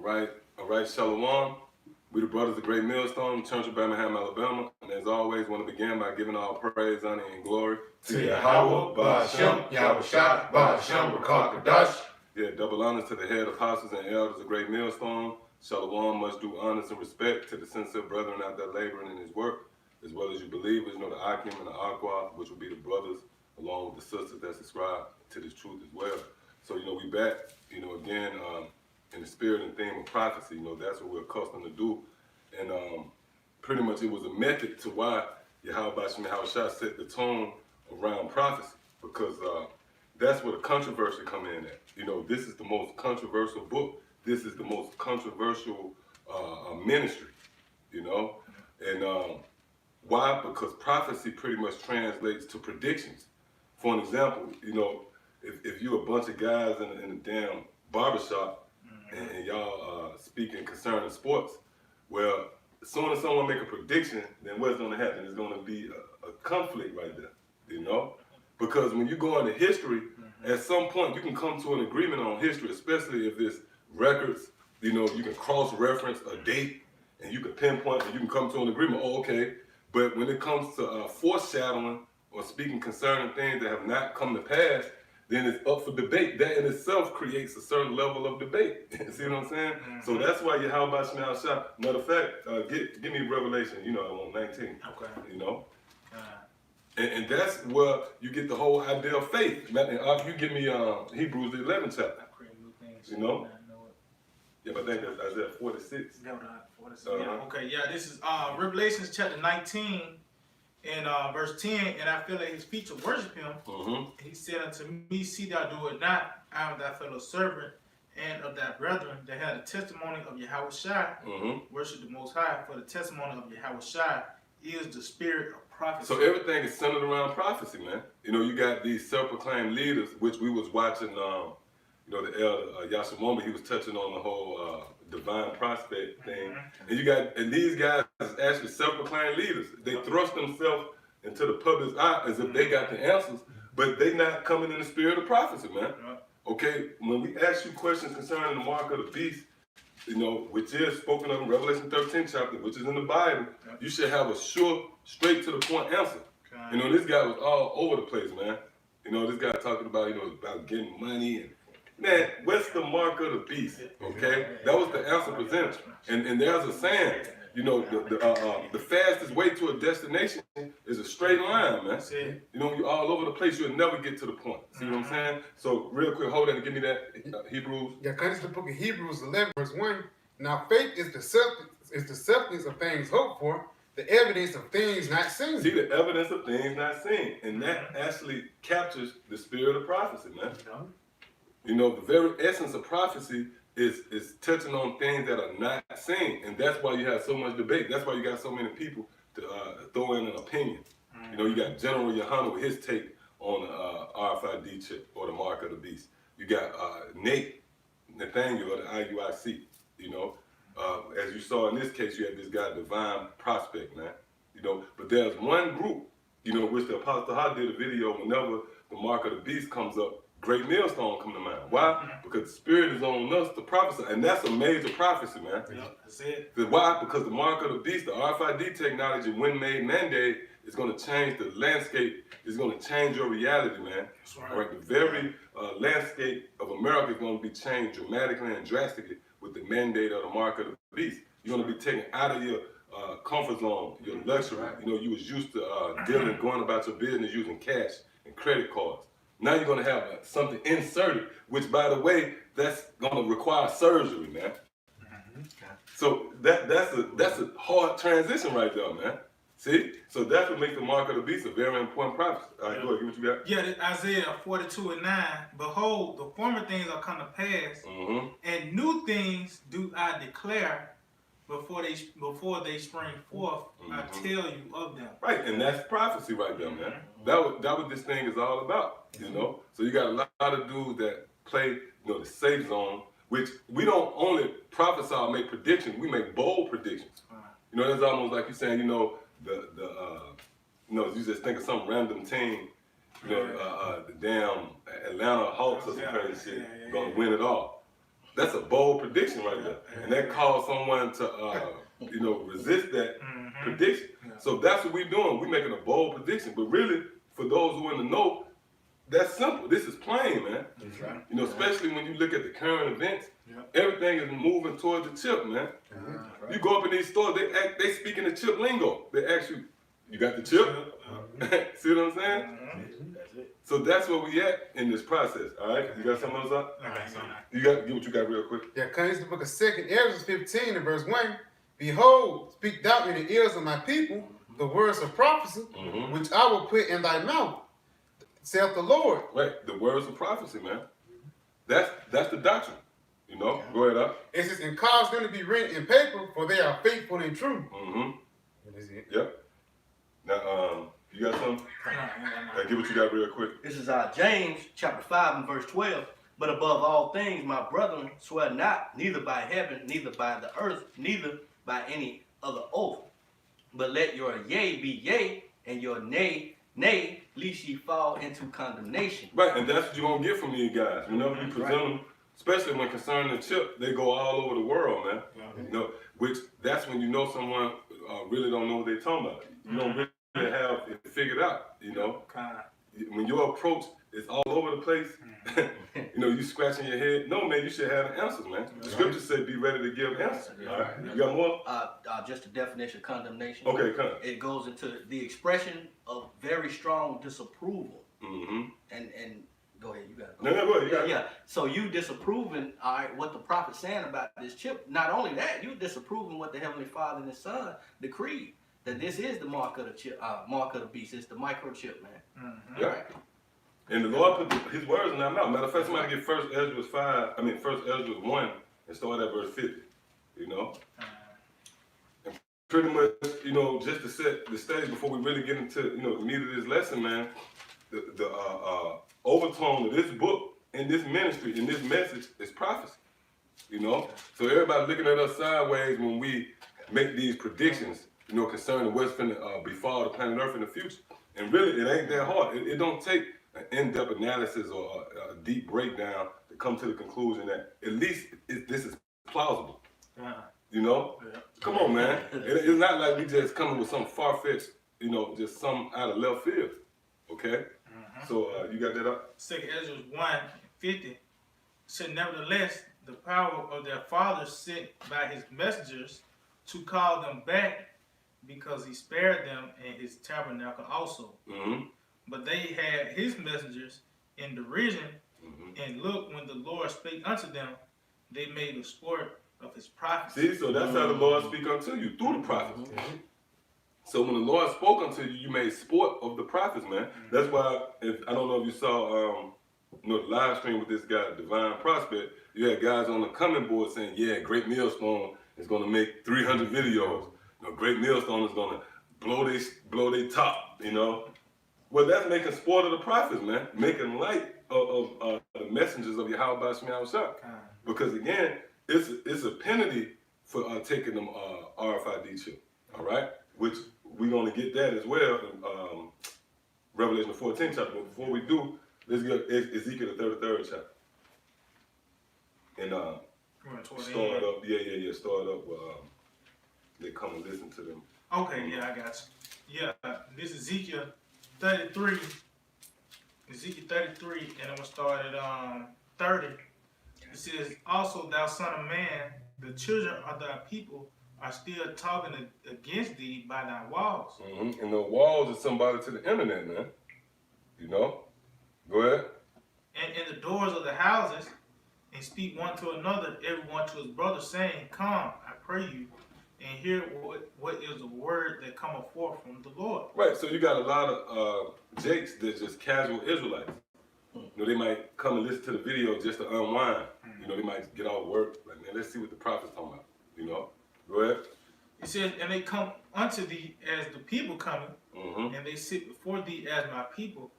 All right, Shalom. We the brothers of Great Millstone, Church of Birmingham, Alabama. And as always, want to begin by giving all praise, honor, and glory to Yahweh, Ba'ashem, Yahweh Shah, Ba'ashem, Rakah Kadash. Yeah, double honors to the head apostles and elders of Great Millstone. Shalom, must do honors and respect to the sincere brethren out there laboring in his work, as well as you believers, the Akim and the Aqua, which will be the brothers, along with the sisters that subscribe to this truth as well. So, we back, again, in the spirit and theme of prophecy. That's what we're accustomed to do. And pretty much it was a method to why Yahweh Shah set the tone around prophecy, because that's where the controversy come in at. This is the most controversial book. This is the most controversial ministry, And why? Because prophecy pretty much translates to predictions. For an example, if you're a bunch of guys in a damn barbershop and y'all speaking concerning sports, well, as soon as someone make a prediction, then what's going to happen? There's going to be a conflict right there, Because when you go into history, at some point you can come to an agreement on history, especially if there's records, you can cross-reference a date and you can pinpoint and you can come to an agreement, okay. But when it comes to foreshadowing or speaking concerning things that have not come to pass, then it's up for debate. That in itself creates a certain level of debate. See what I'm saying? So that's why Yahweh Shah. Matter of fact, give me Revelation, on 19. Okay. And that's where you get the whole idea of faith. You give me Hebrews the 11th chapter. Yeah, but I think that's Isaiah 46. Yeah, 46. Okay, this is Revelations chapter 19 and verse 10. And I feel that his feet to worship him. He said unto me, see thou do it not. I am thy fellow servant and of thy brethren that had the testimony of Yahweh Shai. Worship the Most High, for the testimony of Yahweh Shai is the spirit of prophecy. So everything is centered around prophecy, man. You got these self-proclaimed leaders, which we was watching, the elder Yashimoma, he was touching on the whole divine prospect thing. And these guys is actually self-proclaimed leaders. They thrust themselves into the public's eye as if they got the answers, but they not coming in the spirit of prophecy, man. Okay, when we ask you questions concerning the mark of the beast, which is spoken of in Revelation 13 chapter, which is in the Bible, you should have a sure, straight to the point answer. This guy was all over the place, man. This guy talking about, about getting money and, man, what's the mark of the beast? Okay, that was the answer presented. And there's a saying, the fastest way to a destination is a straight line, man. You're all over the place, you'll never get to the point. See what I'm saying? So real quick, hold on and give me that Hebrews. Yeah, because it's the book of Hebrews 11, verse 1. Now faith is the substance of things hoped for, the evidence of things not seen. See, the evidence of things not seen. And that actually captures the spirit of prophecy, man. The very essence of prophecy is touching on things that are not seen. And that's why you have so much debate. That's why you got so many people to throw in an opinion. You got General Yohana with his take on the RFID chip or the mark of the beast. You got Nathaniel of the IUIC. As you saw in this case, you had this guy, Divine Prospect, man. But there's one group, which the Apostle Ha did a video whenever the mark of the beast comes up, Great Millstone come to mind. Why? Because the spirit is on us to prophesy, and that's a major prophecy, man. That's it. Why? Because the mark of the beast, the RFID technology, when made mandate, is going to change the landscape. It's going to change your reality, man. That's right. All right, the very landscape of America is going to be changed dramatically and drastically with the mandate of the mark of the beast. You're going to be taken out of your comfort zone, your luxury. You was used to going about your business using cash and credit cards. Now you're going to have something inserted, which, by the way, that's going to require surgery, man. So that's a hard transition right there, man. See? So that's what makes the mark of the beast a very important prophecy. All right, go ahead, what you got? Yeah, Isaiah 42 and 9. Behold, the former things are come to pass, and new things do I declare before they spring forth. I tell you of them. Right, and that's prophecy right there, man. That what this thing is all about, So you got a lot of dudes that play, the safe zone, which we don't only prophesy or make predictions, we make bold predictions. That's almost like you saying, you just think of some random team, the damn Atlanta Hawks or some crazy shit, gonna win it all. That's a bold prediction right there, and that caused someone to resist that prediction. Yeah. So that's what we're doing. We're making a bold prediction, but really, for those who in the know, that's simple. This is plain, man. That's right. You know, especially when you look at the current events, Yeah. everything is moving towards the chip, man. You go up in these stores, they speak in the chip lingo. They ask you, "You got the chip?" See what I'm saying? That's it. So that's where we at in this process. All right, you got something else up? You got get what you got real quick. Yeah, comes the book of 2nd Ezra 15 and verse 1. Behold, speak thou in the ears of my people the words of prophecy, Mhm. which I will put in thy mouth, saith the Lord. Right, the words of prophecy, man. That's the doctrine. You know, go ahead up. It says, and cause them to be written in paper, for they are faithful and true. Mm-hmm. That is it. Yep. Now, you got something? Get what you got real quick. This is James chapter 5 and verse 12. But above all things, my brethren, swear not, neither by heaven, neither by the earth, neither by any other oath. But let your yea be yea, and your nay, nay, lest ye fall into condemnation. Right, and that's what you're going to get from these guys. You know, you present them, especially when concerning the chip, they go all over the world, man. You know, which that's when you know someone really don't know what they're talking about. You don't really have it figured out, you know. When your approach is all over the place, you know, you scratching your head. No, man, you should have the answers, man. The scripture said be ready to give answers. All right, you got more? Just a definition of condemnation. Okay, come. It goes into the expression of very strong disapproval. Mm-hmm. And go ahead, you got it. No, go ahead. You got it. Yeah, so you disapproving, all right, what the prophet's saying about this chip. Not only that, you disapproving what the Heavenly Father and His Son decreed, that this is the mark of the chip, mark of the beast. It's the microchip, man. Yeah. Right? And the Lord put His words in our mouth. Matter of fact, somebody get First Ezra 1 and start at verse 50. You know, and pretty much, you know, just to set the stage before we really get into the meat of this lesson, man. The overtone of this book and this ministry and this message is prophecy. You know, so everybody looking at us sideways when we make these predictions, you know, concerning what's going to befall the planet Earth in the future. And really, it ain't that hard. It don't take an in-depth analysis or a deep breakdown to come to the conclusion that at least this is plausible. You know? Yeah. Come on, man. It's not like we just coming with some far-fetched, you know, just some out of left field. Okay? So you got that up? 2nd Ezra 1:50 said, nevertheless, the power of their fathers sent by his messengers to call them back, because he spared them in his tabernacle also. Mm-hmm. But they had his messengers in derision, and look, when the Lord spake unto them, they made a sport of his prophets. See, so that's how the Lord speak unto you, through the prophets. So when the Lord spoke unto you, you made sport of the prophets, man. That's why, I don't know if you saw the live stream with this guy, Divine Prospect, you had guys on the comment board saying, yeah, Great Millstone is going to make 300 videos. You know, Great Millstone is going to blow they top, you know. Well, that's making sport of the prophets, man. Making light of the messengers of Yahweh Shemiah Shah. Because again, it's a penalty for taking them RFID chip, all right? Which we're going to get that as well in Revelation 14 chapter. But before we do, let's get Ezekiel the 33rd chapter. And start up, start up. They come and listen to them. Okay, yeah, I got you. Yeah, this is Ezekiel 33. Ezekiel 33, and I'm going to start at 30. It says, also, thou son of man, the children of thy people are still talking against thee by thy walls. Mm-hmm. And the walls is somebody to the internet, man. You know? Go ahead. And in the doors of the houses, and speak one to another, everyone to his brother, saying, come, I pray you, and hear what is the word that cometh forth from the Lord. Right, so you got a lot of jakes that's just casual Israelites. You know, they might come and listen to the video just to unwind. You know, they might get off work, like, man, let's see what the prophet's talking about. You know? Go ahead. It says, and they come unto thee as the people coming, and they sit before thee as my people,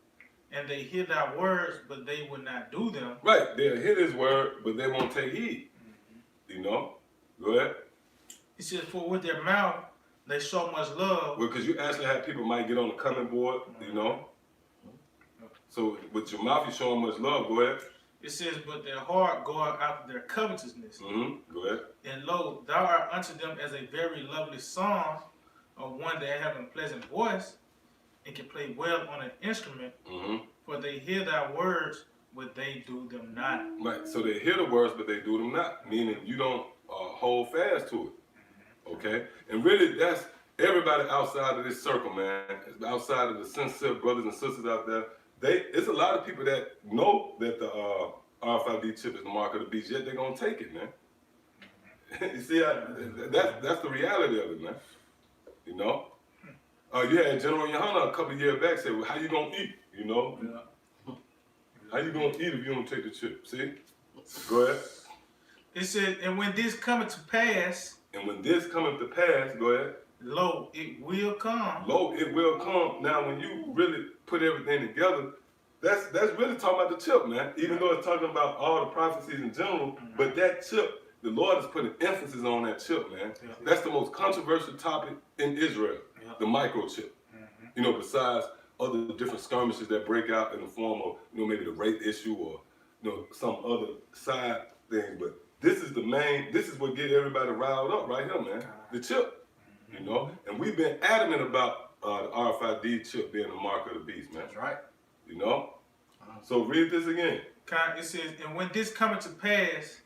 and they hear thy words, but they will not do them. Right, they'll hear this word, but they won't take heed. You know? Go ahead. It says, for with their mouth they show much love. Well, because you actually have people might get on the comment board, you know? So with your mouth, you're showing much love. Go ahead. It says, but their heart goeth after their covetousness. Go ahead. And lo, thou art unto them as a very lovely song of one that have a pleasant voice and can play well on an instrument. For they hear thy words, but they do them not. Right. So they hear the words, but they do them not. Meaning you don't hold fast to it. Okay. And really, that's everybody outside of this circle, man. Outside of the sincere brothers and sisters out there. It's a lot of people that know that the RFID chip is the mark of the beast, yet they're gonna take it, man. You see, that's the reality of it, man. You know, you had General Yohana a couple of years back say, "Well, how you gonna eat? You know, how you gonna eat if you don't take the chip?" See, go ahead. It says, and when this cometh to pass, And when this cometh to pass, go ahead. lo, it will come. Lo, it will come. Now, when you really put everything together, that's really talking about the chip, man. Even though it's talking about all the prophecies in general, but that chip, the Lord is putting emphasis on that chip, man. That's the most controversial topic in Israel, the microchip. You know, besides other different skirmishes that break out in the form of, you know, maybe the rape issue or, you know, some other side thing. But this is this is what get everybody riled up right here, man. The chip, you know. And we've been adamant about the RFID chip being the mark of the beast, man. That's right. You know? So read this again. It says, and when this cometh to pass,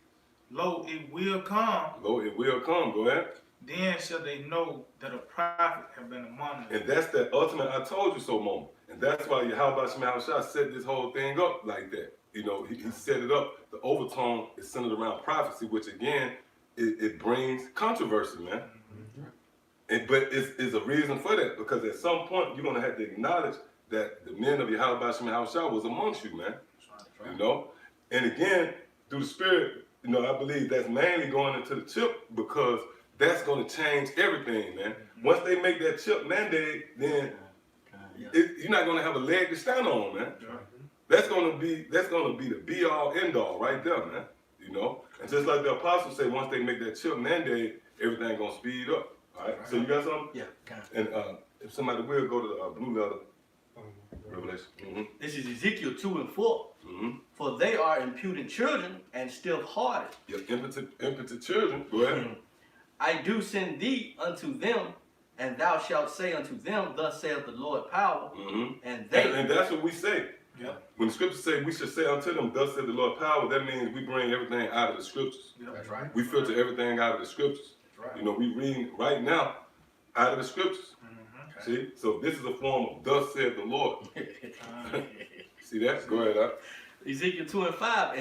lo, it will come. Lo, it will come. Go ahead. Then shall they know that a prophet have been among them. And that's that ultimate I told you so moment. And that's why Yahweh Shah set this whole thing up like that. You know, he set it up. The overtone is centered around prophecy, which again, it brings controversy, man. But it's a reason for that, because at some point you're gonna have to acknowledge that the men of Yahweh Shah was amongst you, man. You know? And again, through the Spirit, you know, I believe that's mainly going into the chip, because that's going to change everything, man. Once they make that chip mandate, then you're not going to have a leg to stand on, man. That's going to be the be all end all right there, man. You know, and just like the apostles say, once they make that chip mandate, everything going to speed up. All right. So you got something? Yeah. And if somebody will go to the blue letter, Revelation. This is Ezekiel 2 and 4. For they are impudent children and stiff-hearted. Your impotent children. Go ahead. I do send thee unto them, and thou shalt say unto them, thus saith the Lord power. And they And that's what we say. Yep. When the scriptures say we should say unto them, thus saith the Lord power, that means we bring everything out of the scriptures. That's right. We filter everything out of the scriptures. That's right. You know, we read right now out of the scriptures. See? So this is a form of thus saith the Lord. See that? Go ahead, Doc. Ezekiel 2 and 5,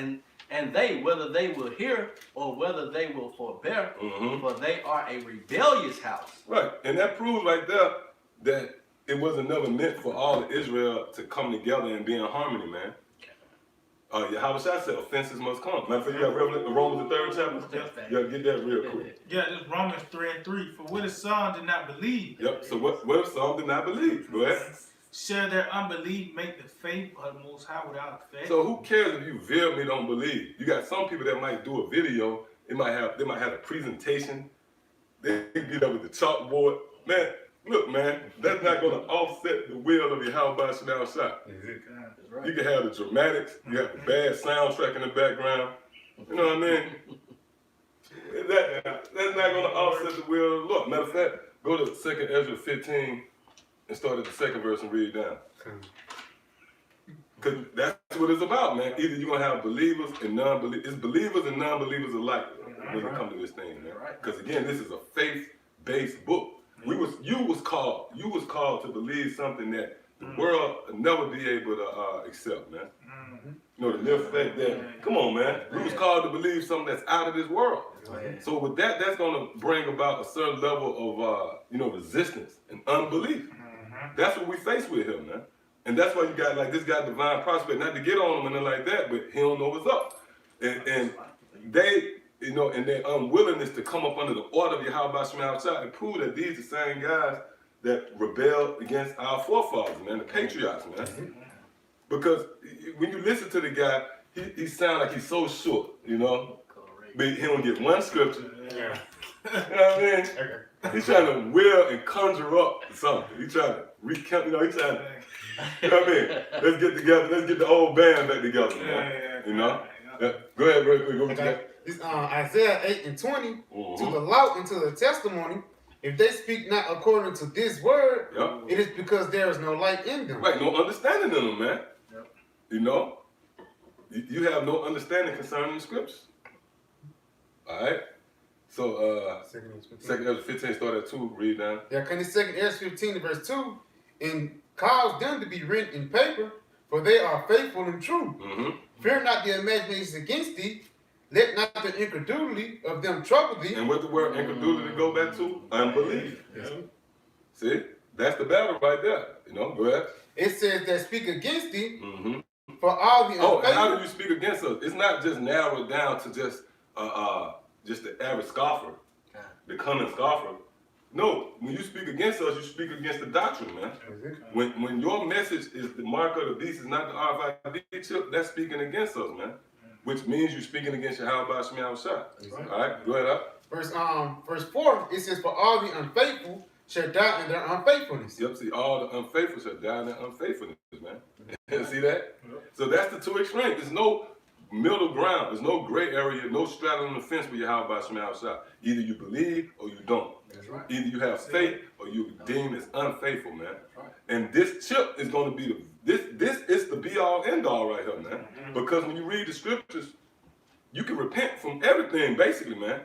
and they, whether they will hear or whether they will forbear, for they are a rebellious house. Right. And that proves right there that it wasn't never meant for all of Israel to come together and be in harmony, man. Yahweh Shah said offenses must come. Matter of fact, you got Romans the 3rd chapter? You gotta get that real quick. Yeah, it's Romans 3 and 3. For what if some did not believe? Yep. So what if some did not believe? Go ahead. Shall their unbelief make the faith of the Most High without effect? So who cares if you vehemently don't believe? You got some people that might do a video. They might have a presentation. They get up with the chalkboard. Man, look, man, that's not going to offset the will of Yahweh Shah. You can have the dramatics. You have the bad soundtrack in the background. You know what I mean? That's not going to offset the will of the Lord. Matter of fact, go to 2nd Ezra 15 and start at the 2nd verse and read down. Because that's what it's about, man. Either you're going to have believers and non-believers. It's believers and non-believers alike when it comes to this thing, man. Because again, this is a faith-based book. You was called to believe something that the world will never be able to accept, man. You know, the mere fact that, come on, man. We was called to believe something that's out of this world. So with that, that's going to bring about a certain level of, resistance and unbelief. That's what we face with him, man. And that's why you got like this guy, Divine Prospect, not to get on him and nothing like that, but he don't know what's up. And they, and their unwillingness to come up under the order of Yahweh Shah and prove that these are the same guys that rebelled against our forefathers, man, the patriarchs, man. Because when you listen to the guy, he sounds like he's so short, but he don't get one scripture. You know what I mean? He's trying to will and conjure up something. He's trying to recount, he's trying to You know what I mean? Let's get together. Let's get the old band back together, man. You know? Yeah. Go ahead, real quick. Go with Okay. that. This Isaiah 8:20. Mhm. To the law and to the testimony, if they speak not according to this word, Yep. it is because there is no light in them. Right, no understanding in them, man. Yep. You know? You have no understanding concerning the scriptures. All right? So, Second Ezra 15. 2 Ezra 15, start at 2, read down. Yeah, can this second Ezra 15 verse 2, and cause them to be written in paper, for they are faithful and true. Mm-hmm. Fear not the imaginations against thee, let not the incredulity of them trouble thee. And what the word incredulity go back to? Unbelief. Yes. See? That's the battle right there. You know? Go ahead. It says that speak against thee, Mm-hmm. for all the Oh, and how unfaithful. do you speak against us? It's not just narrowed down to just the average scoffer, the cunning scoffer. No, when you speak against us, you speak against the doctrine, man. When your message is the mark of the beast, is not the RFID chip, that's speaking against us, man. Which means you're speaking against Yahweh Shema Shah. All right, go ahead up. Verse 4, it says, for all the unfaithful shall die in their unfaithfulness. Yep, see, all the unfaithful shall die in their unfaithfulness, man. See that? So that's the two extremes. There's no middle ground. There's no gray area, no straddling the fence with Yahweh Shema Shah. Either you believe or you don't. That's right. Either you have faith or you deem as unfaithful, man. And this chip is going to be this is the be all end all right here, man. Because when you read the scriptures, you can repent from everything, basically, man.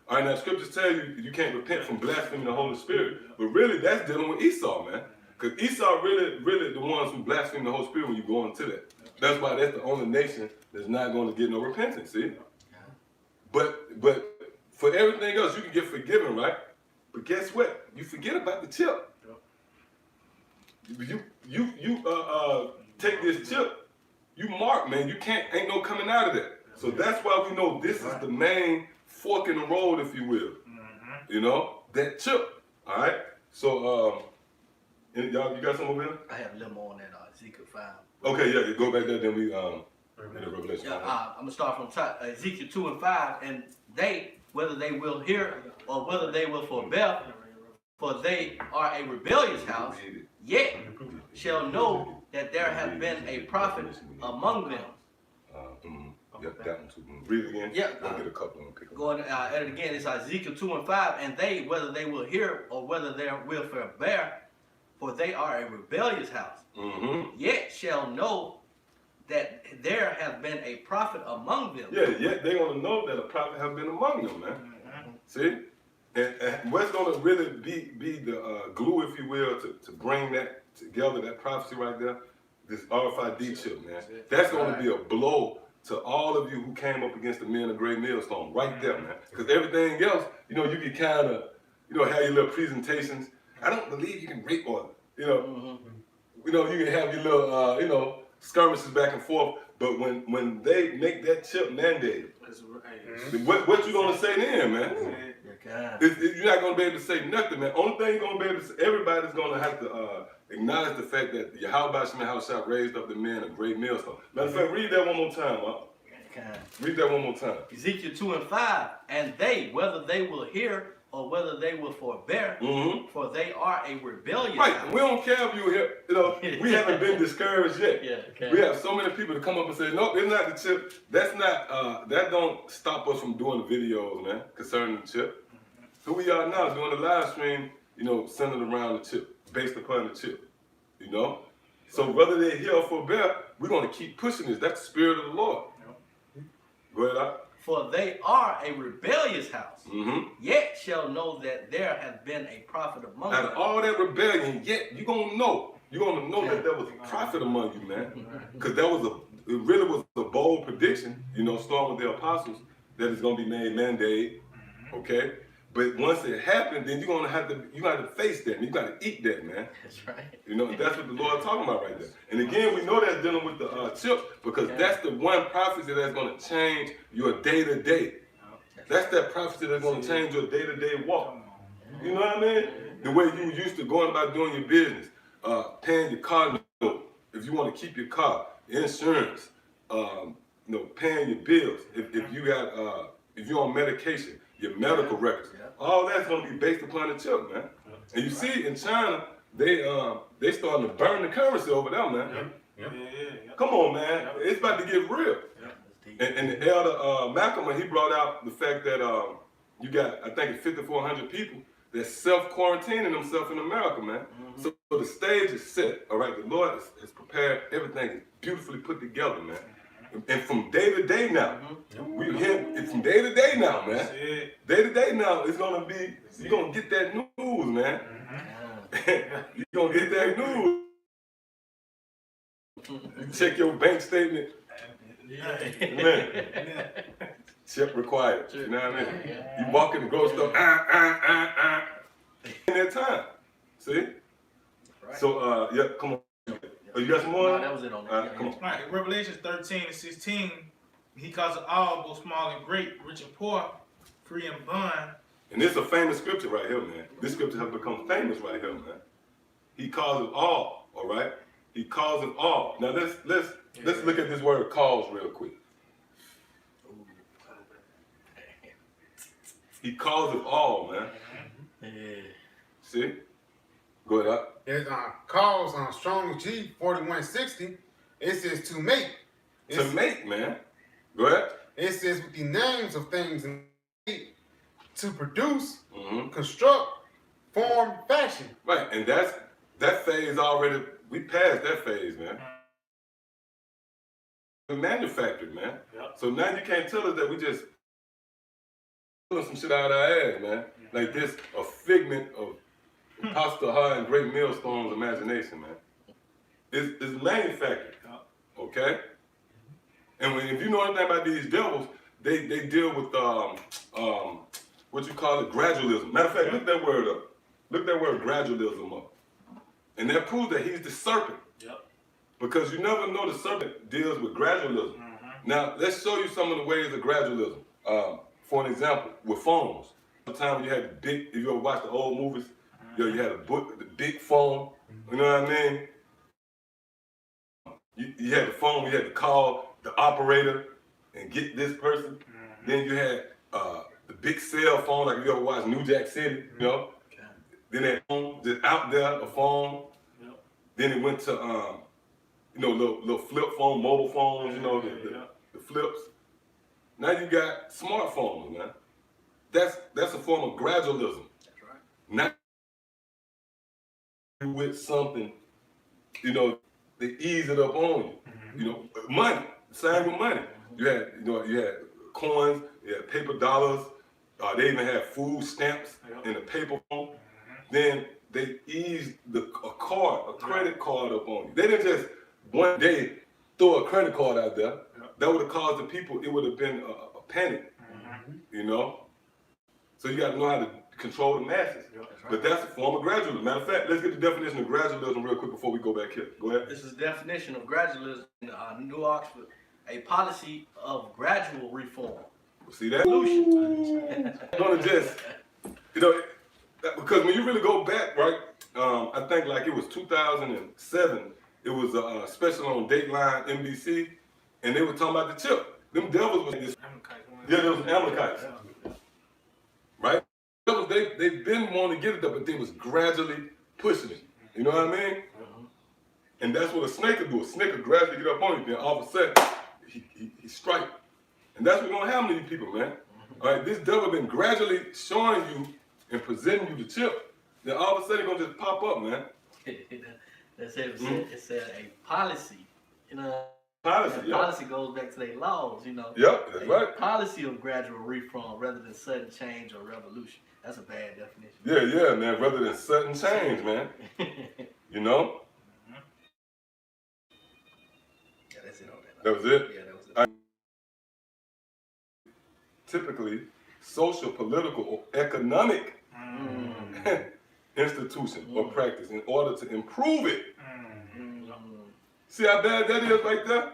All right, now scriptures tell you you can't repent from blaspheming the Holy Spirit, but really that's dealing with Esau, man. Because Esau really the ones who blaspheme the Holy Spirit when you go into that. That's why that's the only nation that's not going to get no repentance, see? But for everything else, you can get forgiven, right? But guess what? You forget about the chip. You take this chip, you mark, man. You ain't no coming out of that. So that's why we know this is the main fork in the road, if you will. You know, that chip. All right. So y'all, you got something over here? I have a little more on that Ezekiel 5. Okay, yeah, you go back there, then we in the Revelation. Yeah, I'm gonna start from top. Ezekiel 2 and 5, and they, whether they will hear or whether they will forbear, for they are a rebellious house, yet shall know that there hath been a prophet among them. Yeah, that one too. Read it again. Yeah, I'll get a couple of them. Pick 'em. Going at it again, it's Ezekiel 2 and 5, and they, whether they will hear or whether they will forbear, for they are a rebellious house, yet shall know that there hath been a prophet among them. Yeah, yet they're gonna know that a prophet has been among them, man. See? And what's gonna really be the glue, if you will, to bring that together, that prophecy right there, this RFID chip, man. That's gonna be a blow to all of you who came up against the men of Great Millstone, right there, man. Because everything else, you know, you can kind of, you know, have your little presentations. I don't believe you can break on it, you know. You know, you can have your little, you know, skirmishes back and forth. But when they make that chip mandated, what you gonna say then, man? You're not gonna be able to say nothing, man. Only thing you're gonna be able to say, everybody's gonna have to acknowledge the fact that Yahweh Shema Shah raised up the men of Great Millstone. Matter of fact, read that one more time, Mark. Read that one more time. Ezekiel 2 and 5, and they, whether they will hear or whether they will forbear, for they are a rebellious Right, house. we don't care if you here, you know, we haven't been discouraged yet. Yeah, okay. We have so many people to come up and say, no, it's not the chip. That's not, that don't stop us from doing the videos, man, concerning the chip. Who we are now doing the live stream, you know, centered around the chip, based upon the chip, you know? So whether they're here or forbear, we're going to keep pushing this. That's the spirit of the Lord. Go ahead, Doc. For they are a rebellious house, yet shall know that there hath been a prophet among Out them. of all that rebellion, yet you're going to know. You're going to know that there was a prophet among you, man. Because it really was a bold prediction, you know, starting with the apostles, that it's going to be made mandate, okay? But once it happened, then you're gonna have to face that. And you got to eat that, man. That's right. You know, that's what the Lord talking about right there. And again, we know that's dealing with the chip because that's the one prophecy that's going to change your day-to-day. That's that prophecy that's going to change your day-to-day walk. You know what I mean? The way you used to going about doing your business, paying your car note, if you want to keep your car, insurance, you know, paying your bills. If you got if you're on medication, your medical records, all that's going to be based upon the chip, man. And you see in China, they starting to burn the currency over there, man. Yeah. Come on, man. It's about to get real. And the elder Malcolm, he brought out the fact that you got, I think, 5,400 people that's self-quarantining themselves in America, man. So the stage is set, all right? The Lord has prepared everything, is beautifully put together, man. And from day to day now, we hear it from day to day now, man. Day to day now, it's gonna be, you're gonna get that news, man. You're gonna get that news. Check your bank statement. Man. Chip required. You know what I mean? You walk in the grocery store, in that time. See? So, yeah, come on. Oh, you got some more? No, that was it on that. Come on. All right, Revelation 13 and 16, he calls it all, both small and great, rich and poor, free and bond. And this is a famous scripture right here, man. This scripture has become famous right here, man. He calls it all right? He calls it all. Now let's look at this word calls real quick. He calls it all, man. See? Go ahead. There's calls on Strong G 4160. It says to make. To make, man. Go ahead. It says with the names of things to produce, Mm-hmm. construct, form, fashion. Right, and that phase already, we passed that phase, man. We manufactured, man. Yep. So now you can't tell us that we just pulling some shit out of our ass, man. Like this, a figment of Pastor High and Great Millstone's imagination, man. It's manufactured, okay? And if you know anything about these devils, they deal with what you call it, gradualism. Matter of fact, look that word up. Look that word gradualism up. And that proves that he's the serpent. Yep. Because you never know the serpent deals with gradualism. Now, let's show you some of the ways of gradualism. For an example, with phones. Sometimes you had the big, if you ever watch the old movies, you had the big phone, you know what I mean? You had the phone where you had to call the operator and get this person. Then you had the big cell phone, like if you ever watch New Jack City, you know? Then that phone, just out there, a phone. Then it went to, little flip phone, mobile phones, the flips. Now you got smartphones, man. That's a form of gradualism. That's right. Not with something, they ease it up on you. Money, same with money. You had coins, you had paper dollars. They even had food stamps in a paper form. Then they eased a credit card up on you. They didn't just one day throw a credit card out there. That would have caused the people, it would have been a panic, So you got to know how to control the masses. But that's a form of gradualism. Matter of fact, let's get the definition of gradualism real quick before we go back here. Go ahead. This is the definition of gradualism in New Oxford, a policy of gradual reform. See that? I'm gonna just, because when you really go back, right? I think like it was 2007. It was a special on Dateline NBC, and they were talking about the chip. Them devils was this. Yeah, there was Amalekites, right? They've been wanting to get it there, but they was gradually pushing it. You know what I mean? And that's what a snake will do. A snake will gradually get up on you, then all of a sudden he strike. And that's what's gonna happen to you people, man. All right, this devil been gradually showing you and presenting you the chip. Then all of a sudden it's gonna just pop up, man. It said a policy, Policy, yeah. Policy goes back to their laws, Yep, that's right. Policy of gradual reform rather than sudden change or revolution. That's a bad definition. Yeah, man. Rather than sudden change, man. Yeah, that's it on that. That was it? Yeah, that was it. Typically, social, political, or economic institution or practice in order to improve it. See how bad that is right there?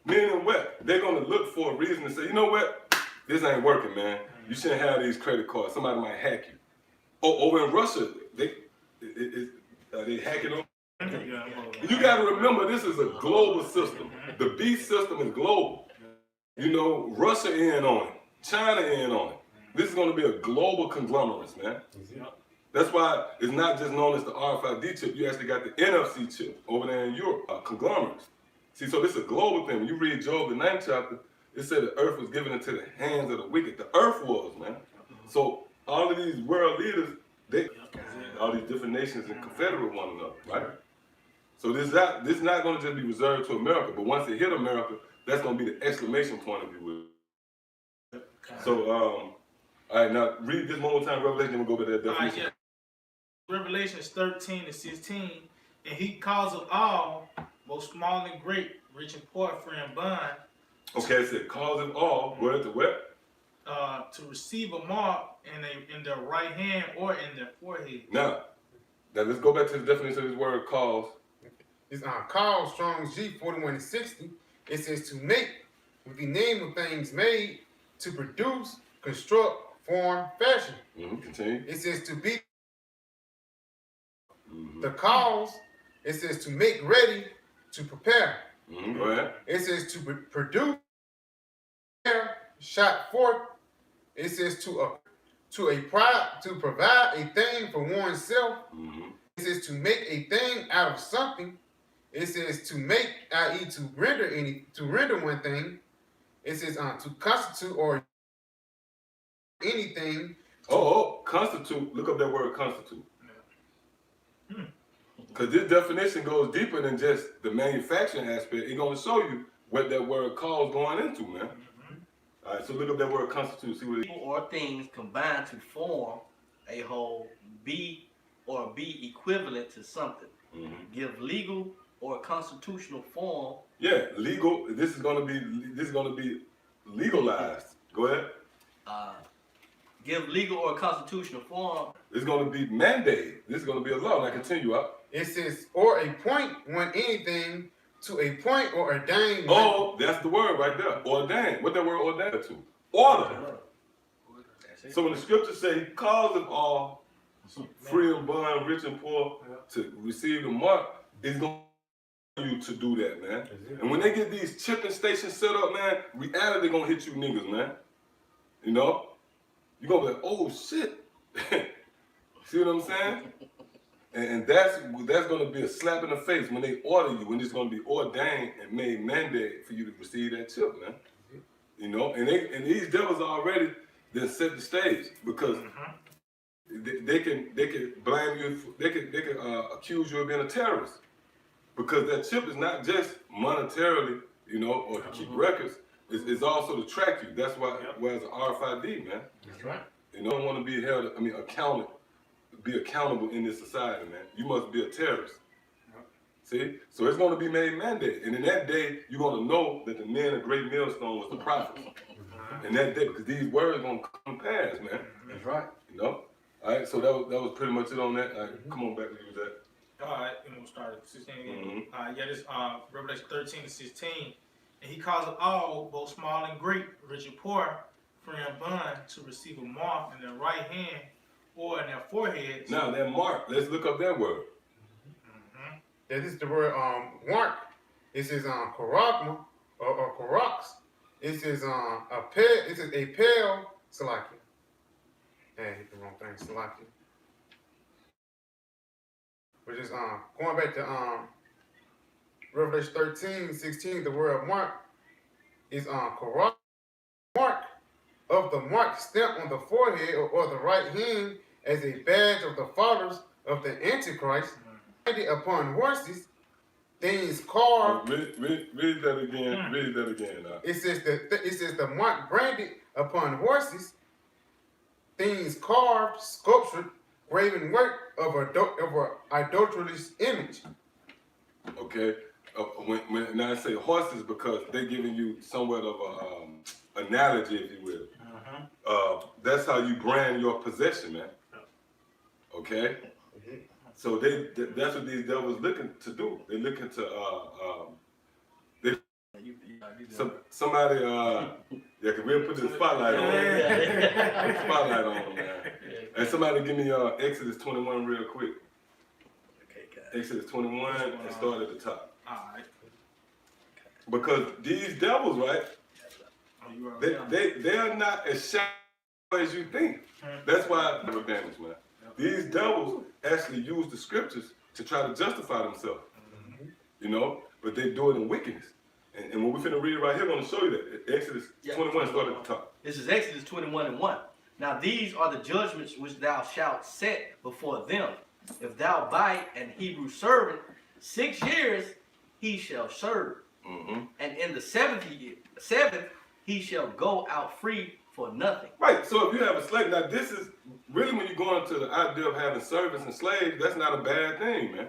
Meaning what? They're going to look for a reason to say, you know what? This ain't working, man. You shouldn't have these credit cards. Somebody might hack you. Over in Russia, they hacking on. You got to remember, this is a global system. The beast system is global. Russia in on it. China in on it. This is going to be a global conglomerate, man. That's why it's not just known as the RFID chip. You actually got the NFC chip over there in Europe, conglomerates. See, so this is a global thing. When you read Job, the 9th chapter, it said the earth was given into the hands of the wicked. The earth was, man. So all of these world leaders, all these different nations and confederate with one another, right? So this is not going to just be reserved to America, but once it hit America, that's going to be the exclamation point, if you will. So, all right, now read this one more time, Revelation, and we'll go to that definition. Yeah. Revelations 13 to 16, and he calls of all, both small and great, rich and poor, free and bond. Okay, it said, cause of all, go ahead to what? To receive a mark in their right hand or in their forehead. Now let's go back to the definition of this word cause. It's called Strong's G 41 and 60. It says to make with the name of things made, to produce, construct, form, fashion. Continue. It says to be the cause. It says to make ready, to prepare. Go ahead. It says to produce, shot forth. It says to provide a thing for oneself. It says to make a thing out of something. It says to make, i.e., to render one thing. It says to constitute or anything. Constitute. Look up that word constitute. Because this definition goes deeper than just the manufacturing aspect. It's going to show you what that word cause going into, man. All right, so look up that word constitute. See what it is. People or things combined to form a whole, be equivalent to something. Give legal or constitutional form. Yeah, legal. This is gonna be legalized. Go ahead. Give legal or constitutional form. It's gonna be mandated. This is gonna be a law. Now continue up. It says or a point when anything to a point or ordained. Oh, that's the word right there. Ordained. What that word ordained to? Order. So when the scriptures say, cause of all, free and bond, rich and poor, to receive the mark, it's going to you to do that, man. And when they get these chipping stations set up, man, reality going to hit you niggas, man. You know? You're going to be like, oh, shit. See what I'm saying? And that's going to be a slap in the face when they order you, when it's going to be ordained and made mandate for you to receive that chip, man. You know? And these devils already then set the stage because they can blame you. They can accuse you of being a terrorist because that chip is not just monetarily, you know, or to keep records. It's also to track you. That's why it's an RFID, man. That's right. You know, don't want to be held. Be accountable in this society, man. You must be a terrorist. See, so it's going to be made mandate, and in that day, you're going to know that the men of Great Millstone was the prophets. In that day, because these words going to come past, man. That's right. You know? All right, so that was pretty much it on that. All right, come on back to you with that. All right, and we'll start at 16 again. This Revelation 13 to 16. And he calls all, both small and great, rich and poor, free and bond, to receive a mark in their right hand or in their foreheads. Now, that mark, let's look up that word. That is the word mark. It says karagma or karax. It says a pale salakia. Hey, I hit the wrong thing, salakia. We're just going back to Revelation 13, 16, the word mark is karag, mark of the mark stamped on the forehead or the right hand as a badge of the fathers of the Antichrist. Upon horses, things carved. Read that again. Read that again. It says the mark branded upon horses, things carved, sculptured, graven work of a idolatrous image. Okay. When I say horses, because they're giving you somewhat of a analogy, if you will. That's how you brand your possession, man. Okay. So that's what these devils looking to do. They're looking to somebody can really put the spotlight on them. Spotlight on them, man. And somebody give me Exodus 21 real quick. Okay, guys. Exodus 21 and start at the top. All right. Because these devils, right? They are not as shallow as you think. That's why they were damaged, man. these devils actually use the scriptures to try to justify themselves. You know, but they do it in wickedness. And when we're finna read it right here, I'm gonna show you that. Exodus 21 start at the top. This is Exodus 21:1. Now these are the judgments which thou shalt set before them. If thou buy an Hebrew servant 6 years, he shall serve. And in the seventh he shall go out free for nothing. Right, so if you have a slave, now this is really when you go into the idea of having servants and slaves, that's not a bad thing, man.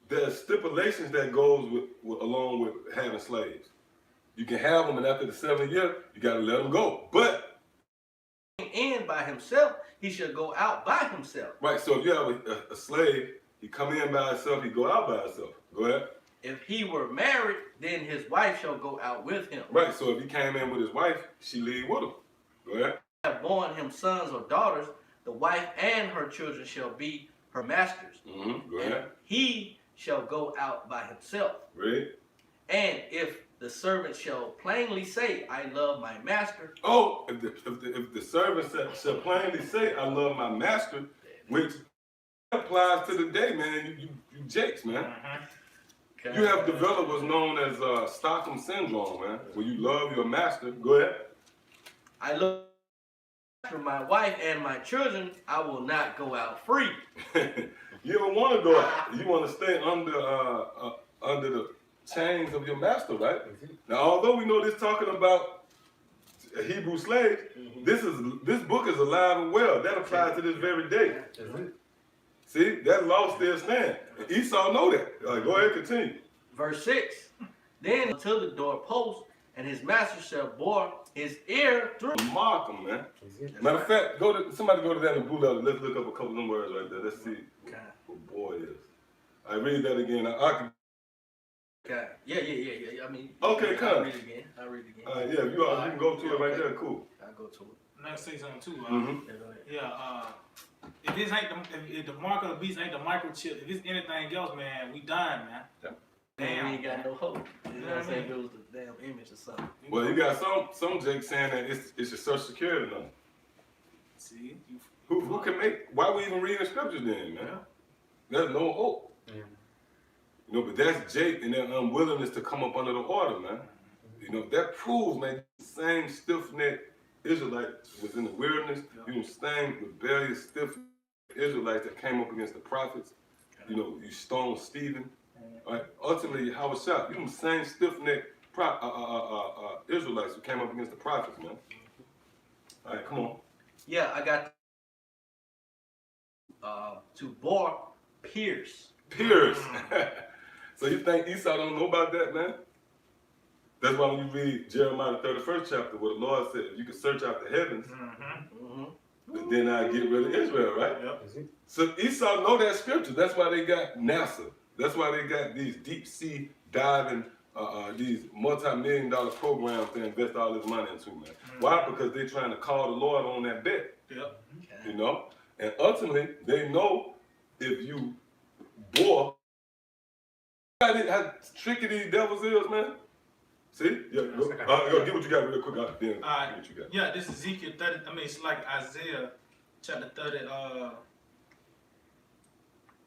There's stipulations that goes along with having slaves. You can have them, and after the 7th year, you got to let them go. But In by himself, he shall go out by himself. right, so if you have a slave, he come in by himself, he go out by himself. Go ahead. If he were married, then his wife shall go out with him. Right, so if he came in with his wife, she leave with him. Go ahead. Have born him sons or daughters, the wife and her children shall be her masters. Go And ahead. he shall go out by himself. Ready? And if the servant shall plainly say, I love my master, Oh, if the servant shall plainly say, I love my master, which applies to the day, man. You jakes, man. okay, You have developed what's known as Stockholm syndrome, man. Where you love your master. Go ahead. I love my wife and my children, I will not go out free. You don't want to go out. You want to stay under the chains of your master, right? Now, although we know this talking about Hebrew slaves, this book is alive and well. That applies to this very day. See, that law still stands. And Esau know that. Go ahead, continue. Verse 6. Then until the doorpost, and his master shall bore his ear through. Mark them, man. Matter of fact, somebody go to that and blue letter. Let's look up a couple of them words right there. Let's see what boy is. I read that again. Okay. Yeah. I mean, Okay, come. I'll read it again. Yeah, you can go to it right there. Cool. I'll go to it. Let me say something too. Mm-hmm. Yeah, go ahead. Yeah, if this ain't if the mark of the beast ain't the microchip, if it's anything else, man, we dying, man. Yeah. Damn. We ain't got no hope. You know what I'm saying? It was the damn image or something. Well, you got some Jake saying that it's your social security number. See, you, Who can make? Why we even reading scriptures then, man? Yeah. There's no hope. You know, but that's Jake and their unwillingness to come up under the order, man. You know, that proves, man, the same stiff-necked Israelites was in the wilderness. You know, same rebellious, stiff Israelites that came up against the prophets. You know, you stoned Stephen. Right? Ultimately, how was shot. You know, same stiff-necked Israelites who came up against the prophets, man. All right, come on. Yeah, I got to bore Pierce. Pierce. So you think Esau don't know about that, man? That's why when you read Jeremiah 31st chapter, where the Lord said, if you can search out the heavens, then I get rid of Israel, right? Yep. So Esau know that scripture. That's why they got NASA. That's why they got these deep sea diving, these multi-million-dollar programs to invest all this money into, man. Why? Because they're trying to call the Lord on that bet. Yep. You know? And ultimately, they know if you bore, how tricky these devils is, man. See? Yeah, go get what you got real quick. Then get what you got. Yeah, this is Ezekiel 30. I mean, it's like Isaiah chapter 30.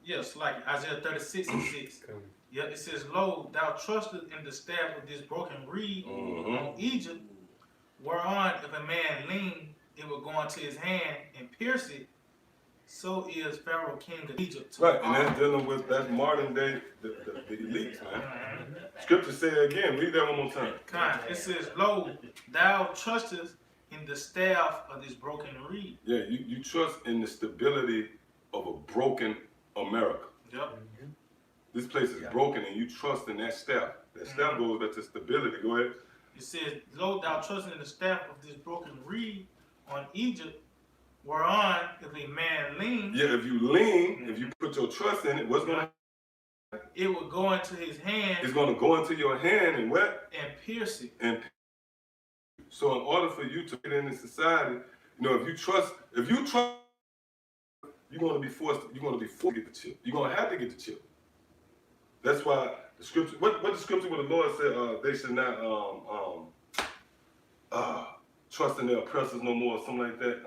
Yes, like Isaiah 36:6. Yeah, it says, Lo, thou trustest in the staff of this broken reed on Egypt, whereon if a man lean, it will go into his hand and pierce it. So is Pharaoh king of Egypt. Right, and that's dealing with that modern day, the elites, man. Scripture say again, read that one more time. It says, Lo, thou trustest in the staff of this broken reed. Yeah, you trust in the stability of a broken America. Yep. This place is broken and you trust in that staff. That staff goes back to stability. Go ahead. It says, Lo, thou trustest in the staff of this broken reed on Egypt, whereon if a man lean, Yeah, if you lean, if you put your trust in it, what's going to happen? it will go into his hand It's going to go into your hand and what? and pierce it. And so in order for you to get in this society, you know, if you trust, you're going to be forced to get the chip. You're going to have to get the chip. That's why the scripture, what the scripture where the Lord said, they should not, trusting their oppressors no more, or something like that.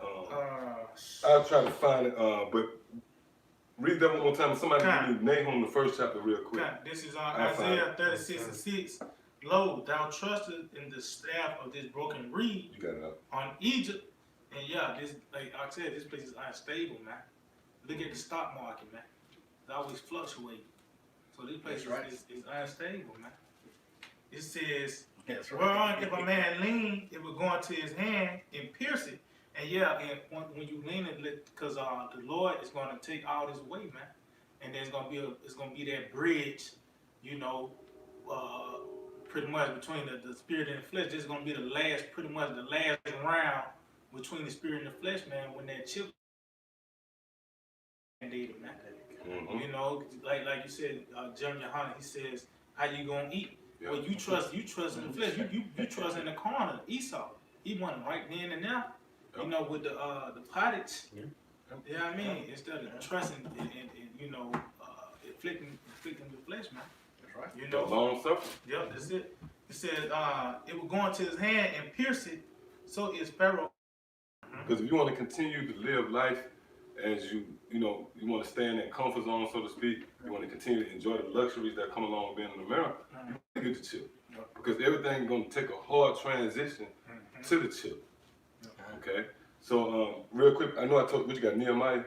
I'll try to find it, but read that one more time. Somebody read Nahum, the first chapter, real quick. This is Isaiah 36:6. Lo, thou trusted in the staff of this broken reed You got it up. on Egypt. And yeah, this, like I said, this place is unstable, man. Look at the stock market, man. It's always fluctuating. So this place is unstable, man. It says, That's right. whereon if a man lean, it will go into his hand and pierce it. And yeah, and when you lean it, because the Lord is going to take all this away, man. And there's going to be it's going to be that bridge, you know, pretty much between the spirit and the flesh. This is going to be pretty much the last round between the spirit and the flesh, man. When that chip mandated, man. Mm-hmm. You know, like you said, Jeremy Hunter, he says, "How you gonna eat?" Yeah. Well, you trust in the flesh. You trust in the corner. Esau, he wanted right then and now. You know, with the pottage. Yeah. You know what I mean? Instead of trusting and you know, inflicting the flesh, man. That's right. You The know. long suffering. Yep, that's it. It says, it will go into his hand and pierce it. So is Pharaoh. Because if you want to continue to live life as you want to stay in that comfort zone, so to speak, you want to continue to enjoy the luxuries that come along with being in America, you want to get the chip. Because everything's going to take a hard transition to the chip. Okay? So, real quick, I know I told you, what you got, Nehemiah?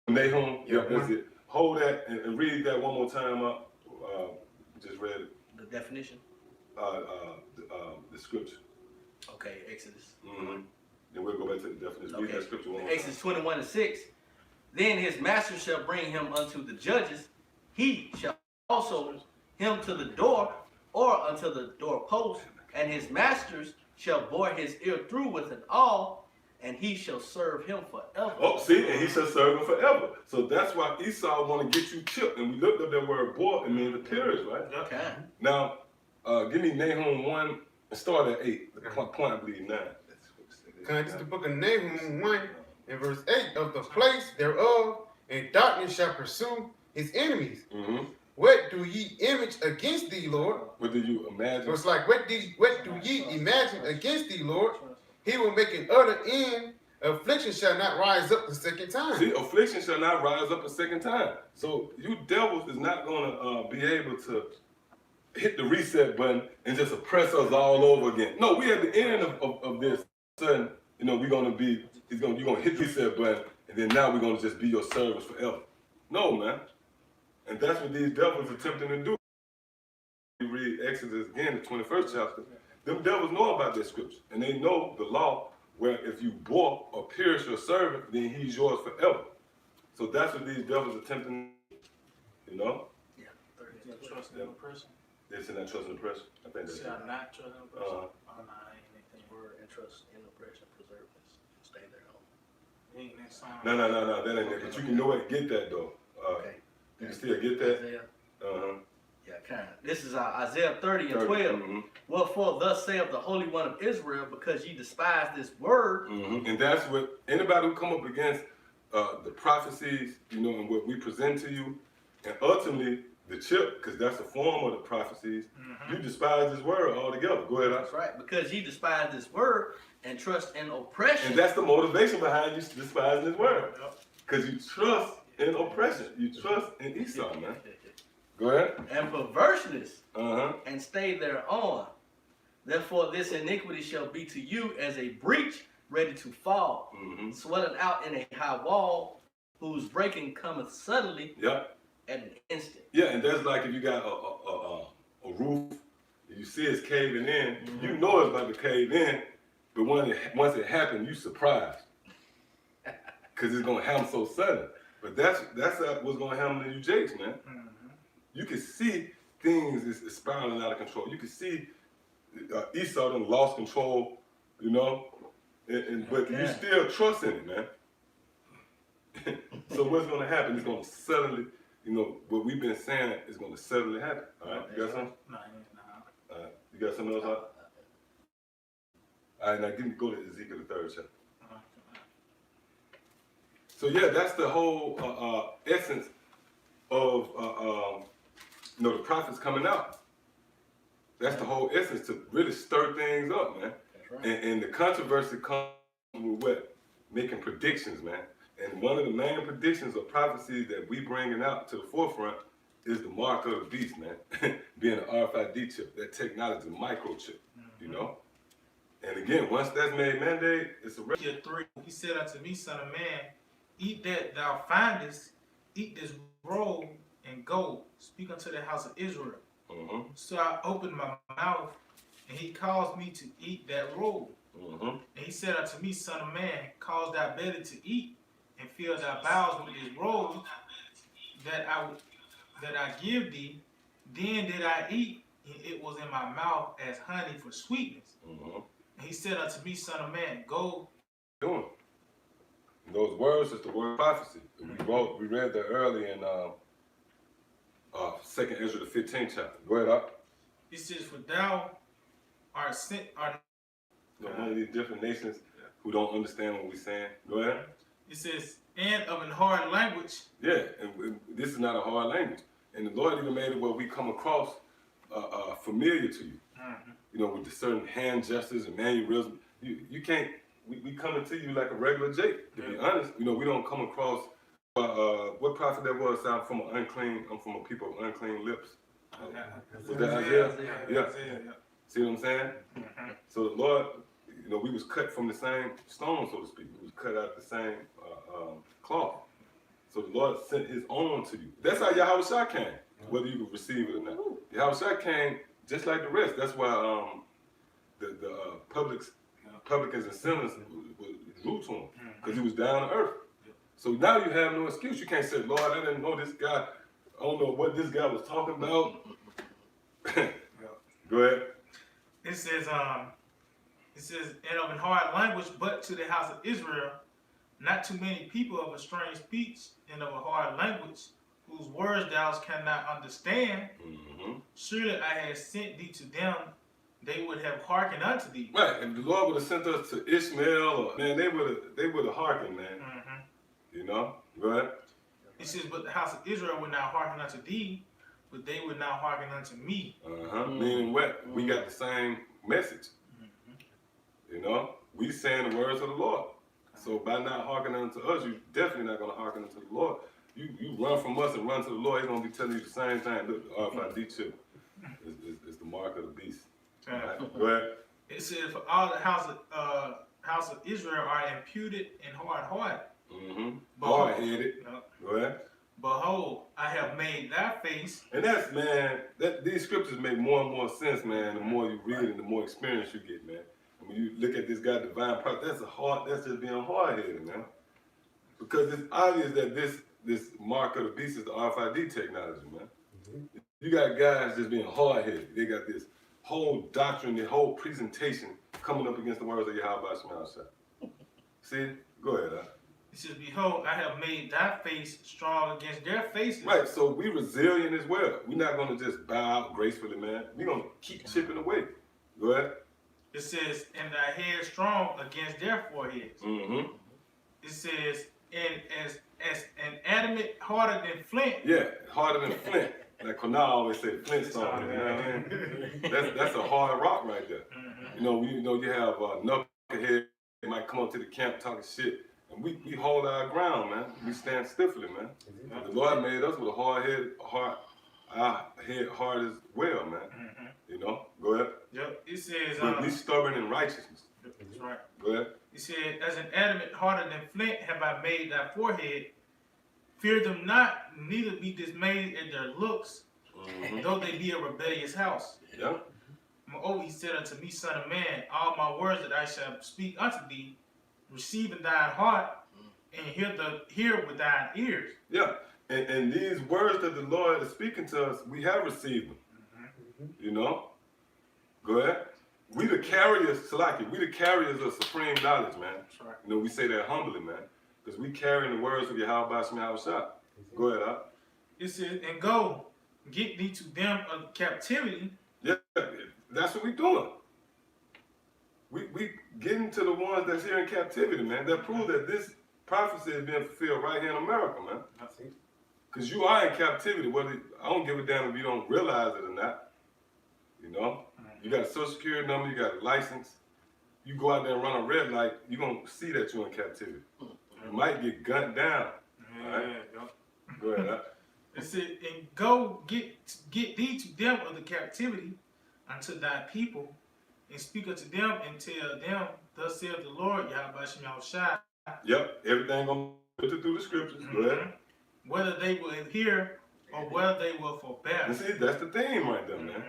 Nahum? Yeah, that's it. Hold that and read that one more time up. Just read it. The definition. The scripture. Okay, Exodus. Mm-hmm. Then we'll go back to the definition. Read that scripture one more time. Exodus 21:6. Then his master shall bring him unto the judges. He shall also him to the door or unto the doorpost, and his masters shall bore his ear through with an awl, and he shall serve him forever. Oh, see, and he shall serve him forever. So that's why Esau want to get you chipped. And we looked up that word "bore" and means the period, right? Okay. Now, give me Nahum 1 and start at 8. The point, I believe, 9. This is the book of Nahum 1 and verse 8. Of the place thereof, and darkness shall pursue his enemies. Mm-hmm. What do ye image against thee, Lord? What do you imagine? So it's like, what do ye imagine against thee, Lord? He will make an utter end. Affliction shall not rise up the second time. See, affliction shall not rise up a second time. So you devils is not going to be able to hit the reset button and just oppress us all over again. No, we at the end of this. Sudden, you're gonna hit the reset button, and then now we're gonna just be your servants forever. No, man. And that's what these devils are attempting to do. You read Exodus again, the 21st chapter. Them devils know about that scripture, and they know the law where if you bore or pierce your servant, then he's yours forever. So that's what these devils are attempting. Yeah, trust in the person. They say not trust in the pressure. I think that's Shall it. not trust in the person. Uh-huh. Oh, no, I ain't anything. Word and trust in oppression, preserve us, and stay there. Ain't that song. No, that ain't it. But you can know it, get that though. Okay. You can still get that. Isaiah. Uh-huh. Yeah, kind of. This is Isaiah 30 and 12. Mm-hmm. Wherefore thus saith the Holy One of Israel, because ye despise this word. Mm-hmm. And that's what anybody who come up against the prophecies, and what we present to you, and ultimately the chip, because that's a form of the prophecies. You despise this word altogether. Go ahead. That's right. Because ye despise this word and trust in oppression. And that's the motivation behind you despising this word. Because you trust in oppression. You trust in Esau, man. Go ahead. And perverseness, Uh-huh. and stay thereon. Therefore this iniquity shall be to you as a breach ready to fall, Mm-hmm. swelling out in a high wall, whose breaking cometh suddenly Yep. at an instant. Yeah, and that's like if you got a roof, you see it's caving in, you know it's about to cave in, but once it happened, you surprised. Because it's going to happen so sudden. But that's what's going to happen to you jakes, man. You can see things is spiraling out of control. You can see Esau done lost control, but you still trust in it, man. So what's going to happen is going to suddenly, what we've been saying is going to suddenly happen. All right, you got something? No. All right, you got something else? All right, now go to Ezekiel the 3rd chapter. So yeah, that's the whole essence of the prophets coming out. That's the whole essence, to really stir things up, man. right. And the controversy comes with what? Making predictions, man. And one of the main predictions or prophecies that we bringing out to the forefront is the mark of the beast, man. Being an RFID chip, that technology, microchip, you know? And again, once that's made mandate, it's a Ezekiel 3, he said unto me, son of man, eat that thou findest, eat this roll, and go, speak unto the house of Israel. So I opened my mouth, and he caused me to eat that roll. And he said unto me, son of man, cause thy belly to eat, and fill thy bowels with this roll that I give thee. Then did I eat, and it was in my mouth as honey for sweetness. And he said unto me, son of man, go. Doing. And those words is the word prophecy. We read that early in 2nd Ezra the 15th chapter. Go ahead, up. It says, for thou art sent, One of these different nations who don't understand what we're saying. Go ahead. it says, and of an hard language. Yeah, and this is not a hard language. And the Lord even made it where we come across familiar to you. You know, with the certain hand gestures and mannerisms. You can't, we coming to you like a regular Jake, to be honest. You know, we don't come across, what prophet that was? I'm from a people of unclean lips. Was that Isaiah? Yeah. See what I'm saying? So the Lord, you know, we was cut from the same stone, so to speak. We was cut out the same cloth. So the Lord sent his own to you. That's how Yahushua came, whether you could receive it or not. Yahushua came just like the rest. That's why the publicans and sinners drew to him, because he was down to earth. So now you have no excuse. You can't say, Lord, I didn't know this guy. I don't know what this guy was talking about. Go ahead. It says, and of an hard language, but to the house of Israel, not too many people of a strange speech and of a hard language, whose words thou cannot understand. Surely I had sent thee to them, they would have hearkened unto thee. Right, and the Lord would have sent us to Ishmael, or man, they would have hearkened, man. You know? Go ahead. It says, but the house of Israel would not hearken unto thee, but they would not hearken unto me. Meaning what? We got the same message. You know? We saying the words of the Lord. So by not hearkening unto us, you definitely not going to hearken unto the Lord. You run from us and run to the Lord, he's going to be telling you the same thing. Look, the RFID chip is the mark of the beast. Right. Go ahead. It says, for all the house of Israel are imputed and hard-hearted. Hard-headed. Go ahead. Behold, I have made thy face. And that's, man, these scriptures make more and more sense, man, the more you read and the more experience you get, man. And when you look at this guy, divine prophet, that's just being hard-headed, man. Because it's obvious that this mark of the beast is the RFID technology, man. You got guys just being hard-headed. They got this whole doctrine, the whole presentation coming up against the words of Yahweh Shemel. See? Go ahead, It says, behold, I have made thy face strong against their faces. Right, so we resilient as well. We're not going to just bow out gracefully, man. We're going to keep chipping away. Go ahead. It says, and thy head strong against their foreheads. It says, and as an adamant harder than flint. Yeah, harder than flint. Like Konal always say, Flintstone. You know what I mean? That's a hard rock right there. You know, you have knucklehead. They might come up to the camp talking shit. And we hold our ground, man. We stand stiffly, man. The Lord made us with a hard head, our head hard as well, man. You know? Go ahead. Yep. It says, but be stubborn in righteousness. That's right. Go ahead. It said, as an adamant harder than flint have I made thy forehead. Fear them not, neither be dismayed at their looks, though they be a rebellious house. Yeah. Moreover, he said unto me, son of man, all my words that I shall speak unto thee, receive in thine heart, and hear with thine ears. Yeah. And these words that the Lord is speaking to us, we have received them. You know? Go ahead. We the carriers, Salaki, we the carriers of supreme knowledge, man. That's right. You know, we say that humbly, man. Because we carrying the words of Yahweh Shemel. Go ahead, Al. It says, and go, get thee to them of captivity. Yeah, that's what we doing. We getting to the ones that's here in captivity, man. That prove that this prophecy is being fulfilled right here in America, man. Because you are in captivity. Whether I don't give a damn if you don't realize it or not. You know? You got a social security number, you got a license. you go out there and run a red light, you're gonna see that you're in captivity. You might get gunned down. Alright. Go ahead. It said, and go get thee to them of the captivity unto thy people, and speak unto them and tell them, thus saith the Lord, Yahweh Shem Yahushua. Yep, everything gonna put it through the scriptures. Go ahead. Whether they will hear or whether they will forbear. And see, that's the theme right there, man.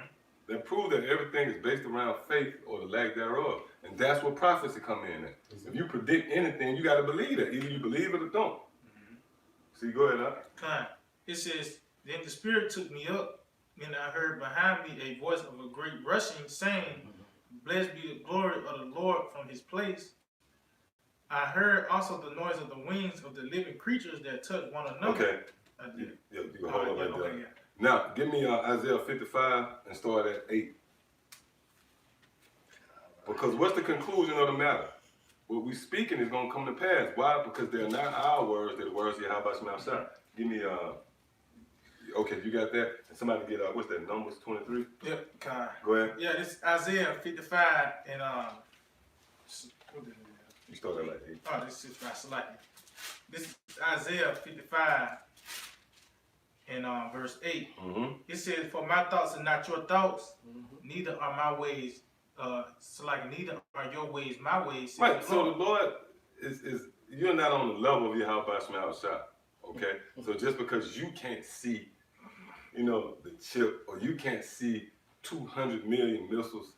That proves that everything is based around faith or the lack thereof. And that's where prophecy come in at. If you predict anything, you gotta believe it. Either you believe it or don't. See, go ahead, Kind. It says, then the Spirit took me up, and I heard behind me a voice of a great rushing, saying, Blessed be the glory of the Lord from his place. I heard also the noise of the wings of the living creatures that touch one another. Okay. I did. Yeah, you can hold on right there. Yeah. Now, give me Isaiah 55 and start at 8. Because what's the conclusion of the matter? What we speaking is going to come to pass. Why? Because they're not our words, they're the words of Yahweh Shem Yahushua. Give me, okay, you got that? And somebody get, what's that, Numbers 23? Yep, kind. Go ahead. Yeah, this is Isaiah 55 and what did it You start at like 8. Oh, this is right, selected. This is Isaiah 55 and verse 8. Mm-hmm. It says, For my thoughts are not your thoughts, neither are my ways, neither are your ways my ways. says Right, the so Lord. the Lord is you're not on the level of Yahweh Shem Yahushua, okay? So just because you can't see, the chip, or you can't see 200 million missiles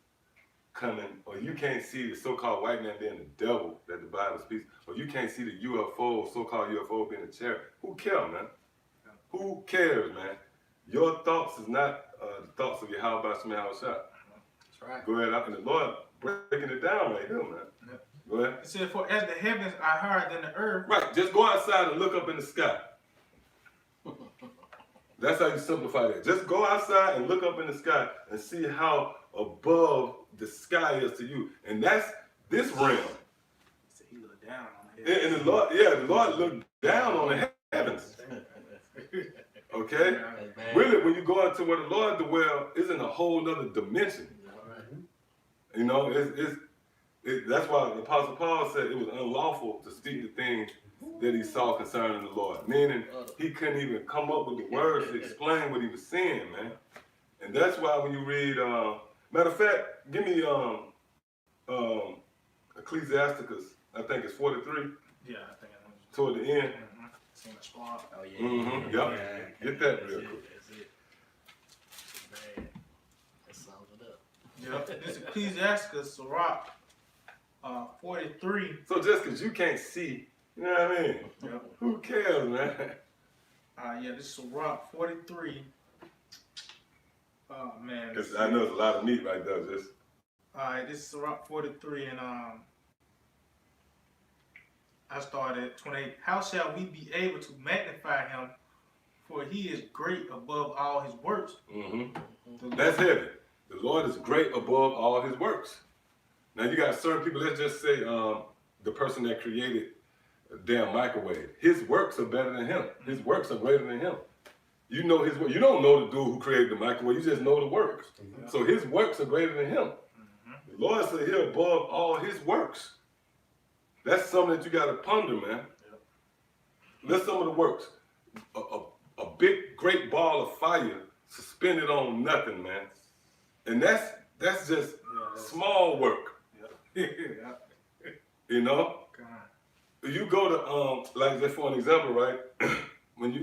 coming, or you can't see the so-called white man being the devil that the Bible speaks, or you can't see the UFO, so-called UFO being a chariot, who cares, man? Who cares, man? Your thoughts is not the thoughts of Yahweh Shem Yahushua. That's right. Go ahead, and the Lord breaking it down right here, man. Yep. Go ahead. It says, For as the heavens are higher than the earth. Right, just go outside and look up in the sky. That's how you simplify that. Just go outside and look up in the sky and see how above the sky is to you. And that's this realm. So he looked down on the And the Lord looked down on the heavens. Okay? Really, when you go into where the Lord dwells, it's in a whole nother dimension. That's why the Apostle Paul said it was unlawful to speak the things that he saw concerning the Lord. Meaning, he couldn't even come up with the words to explain what he was saying, man. And that's why when you read, matter of fact, give me Ecclesiasticus, I think it's 43, Yeah, I think I know. toward the end. Seen a spot. Oh, yeah. Mm-hmm. Yep. Get that real quick. That's it. Man, that sums it up. Yep. This is Ecclesiasticus, Sirach, 43. So just because you can't see, you know what I mean? Yep. Who cares, man? Yeah, this is Sirach 43. Oh, man. Because I know there's a lot of meat right there. Just Alright, this is Sirach 43, and I started at 28. How shall we be able to magnify him? For he is great above all his works. mm-hmm. That's heavy. The Lord is great above all his works. Now you got certain people, let's just say the person that created a damn microwave. His works are better than him. His works are greater than him. You know his work. You don't know the dude who created the microwave. You just know the works. Yeah. So his works are greater than him. The Lord said he's above all his works. That's something that you got to ponder, man. Let's some of the works. A big, great ball of fire suspended on nothing, man. And that's just small work. Yeah. You know? God. You go to like just for an example, right? When you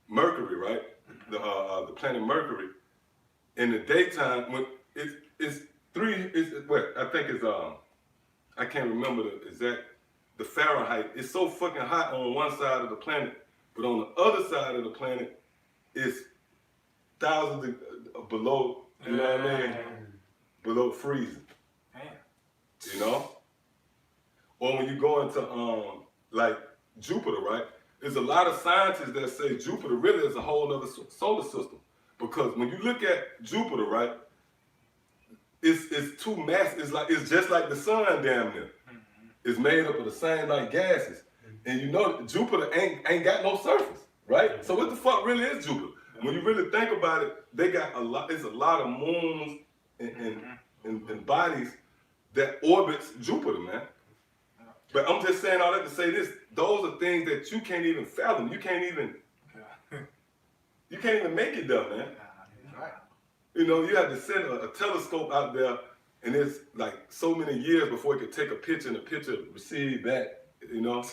Mercury, right? The planet Mercury, in the daytime when it's I think it's I can't remember the exact the Fahrenheit. It's so fucking hot on one side of the planet, but on the other side of the planet, it's thousands below. You know what I mean? Below freezing. Man. You know? Or when you go into like Jupiter, right? There's a lot of scientists that say Jupiter really is a whole other solar system. Because when you look at Jupiter, right, it's too massive. It's just like the sun damn near. It's made up of the same like gases. And you know Jupiter ain't got no surface, right? So what the fuck really is Jupiter? When you really think about it, they got a lot. It's a lot of moons and bodies that orbits Jupiter, man. But I'm just saying all that to say this: those are things that you can't even fathom. You can't even make it there, man. Right. You know, you have to send a telescope out there, and it's like so many years before it could take a picture, and the picture receive back. You know.